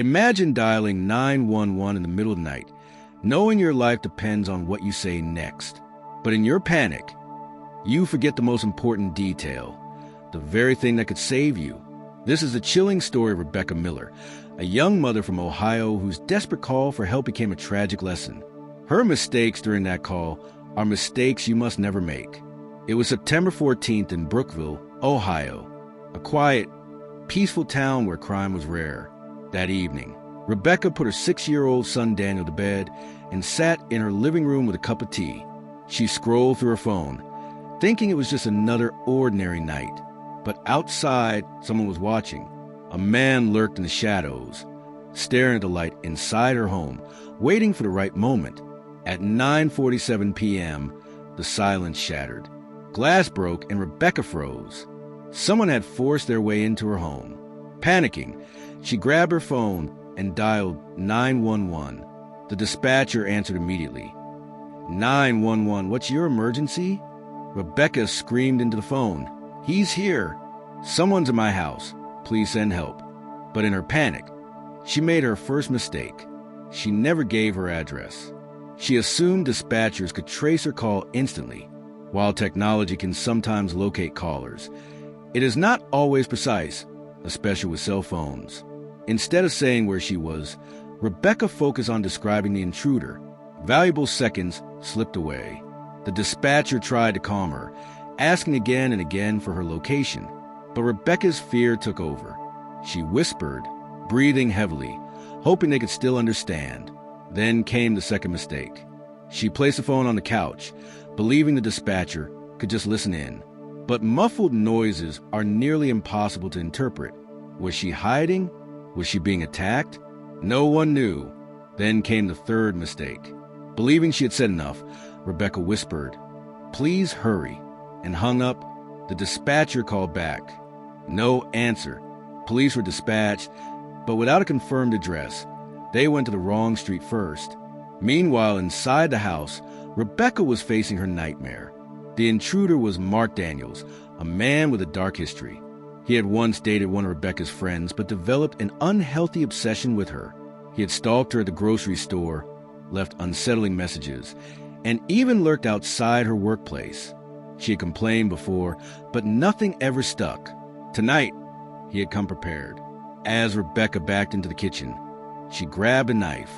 Imagine dialing 911 in the middle of the night, knowing your life depends on what you say next. But in your panic, you forget the most important detail, the very thing that could save you. This is the chilling story of Rebecca Miller, a young mother from Ohio whose desperate call for help became a tragic lesson. Her mistakes during that call are mistakes you must never make. It was September 14th in Brookville, Ohio, a quiet, peaceful town where crime was rare. That evening, Rebecca put her 6-year-old son Daniel to bed and sat in her living room with a cup of tea. She scrolled through her phone, thinking it was just another ordinary night. But outside, someone was watching. A man lurked in the shadows, staring at the light inside her home, waiting for the right moment. At 9:47 p.m., the silence shattered. Glass broke and Rebecca froze. Someone had forced their way into her home. Panicking, she grabbed her phone and dialed 911. The dispatcher answered immediately. 911, what's your emergency? Rebecca screamed into the phone. He's here. Someone's in my house. Please send help. But in her panic, she made her first mistake. She never gave her address. She assumed dispatchers could trace her call instantly. While technology can sometimes locate callers, it is not always precise, especially with cell phones. Instead of saying where she was, Rebecca focused on describing the intruder. Valuable seconds slipped away. The dispatcher tried to calm her, asking again and again for her location. But Rebecca's fear took over. She whispered, breathing heavily, hoping they could still understand. Then came the second mistake. She placed the phone on the couch, believing the dispatcher could just listen in. But muffled noises are nearly impossible to interpret. Was she hiding? Was she being attacked? No one knew. Then came the third mistake. Believing she had said enough, Rebecca whispered, "Please hurry," and hung up. The dispatcher called back. No answer. Police were dispatched, but without a confirmed address. They went to the wrong street first. Meanwhile, inside the house, Rebecca was facing her nightmare. The intruder was Mark Daniels, a man with a dark history. He had once dated one of Rebecca's friends, but developed an unhealthy obsession with her. He had stalked her at the grocery store, left unsettling messages, and even lurked outside her workplace. She had complained before, but nothing ever stuck. Tonight, he had come prepared. As Rebecca backed into the kitchen, she grabbed a knife.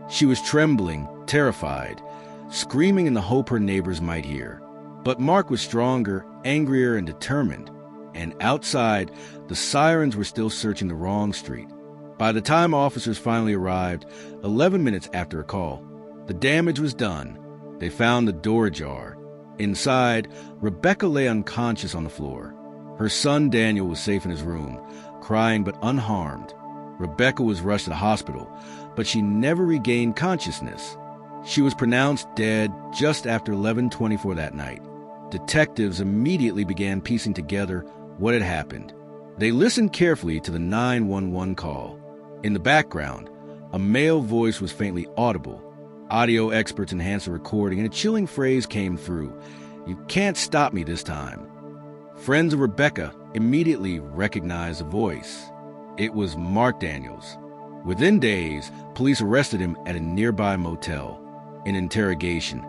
She was trembling, terrified, screaming in the hope her neighbors might hear. But Mark was stronger, angrier, and determined. And outside, the sirens were still searching the wrong street. By the time officers finally arrived, 11 minutes after a call, the damage was done. They found the door ajar. Inside, Rebecca lay unconscious on the floor. Her son Daniel was safe in his room, crying but unharmed. Rebecca was rushed to the hospital, but she never regained consciousness. She was pronounced dead just after 11:24 that night. Detectives immediately began piecing together what had happened. They listened carefully to the 911 call. In the background, a male voice was faintly audible. Audio experts enhanced the recording, and a chilling phrase came through. "You can't stop me this time." Friends of Rebecca immediately recognized the voice. It was Mark Daniels. Within days, police arrested him at a nearby motel. In interrogation,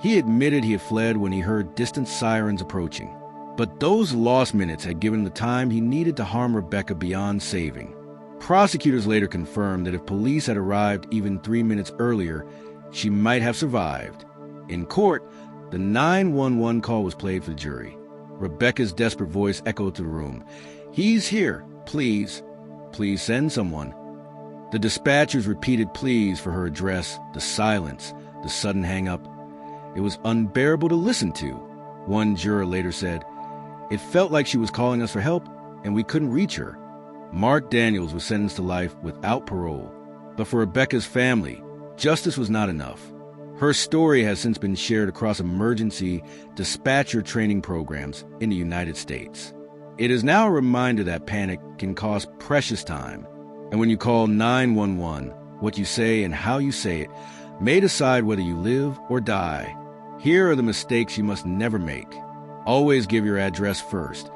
he admitted he had fled when he heard distant sirens approaching. But those lost minutes had given him the time he needed to harm Rebecca beyond saving. Prosecutors later confirmed that if police had arrived even 3 minutes earlier, she might have survived. In court, the 911 call was played for the jury. Rebecca's desperate voice echoed through the room. "He's here. Please. Please send someone." The dispatchers repeated pleas for her address, the silence, the sudden hang-up. It was unbearable to listen to. One juror later said, "It felt like she was calling us for help, and we couldn't reach her." Mark Daniels was sentenced to life without parole. But for Rebecca's family, justice was not enough. Her story has since been shared across emergency dispatcher training programs in the United States. It is now a reminder that panic can cost precious time. And when you call 911, what you say and how you say it may decide whether you live or die. Here are the mistakes you must never make. Always give your address first,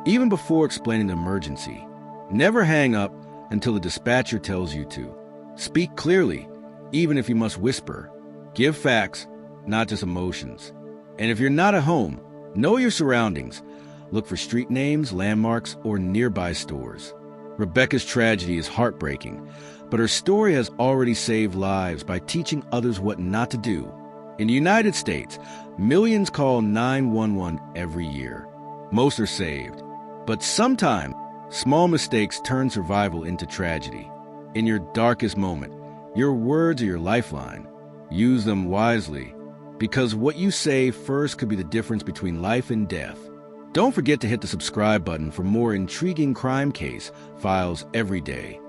even before explaining the emergency. Never hang up until the dispatcher tells you to. Speak clearly, even if you must whisper. Give facts, not just emotions. And if you're not at home, know your surroundings. Look for street names, landmarks, or nearby stores. Rebecca's tragedy is heartbreaking, but her story has already saved lives by teaching others what not to do. In the United States, millions call 911 every year. Most are saved. But sometimes, small mistakes turn survival into tragedy. In your darkest moment, your words are your lifeline. Use them wisely, because what you say first could be the difference between life and death. Don't forget to hit the subscribe button for more intriguing crime case files every day.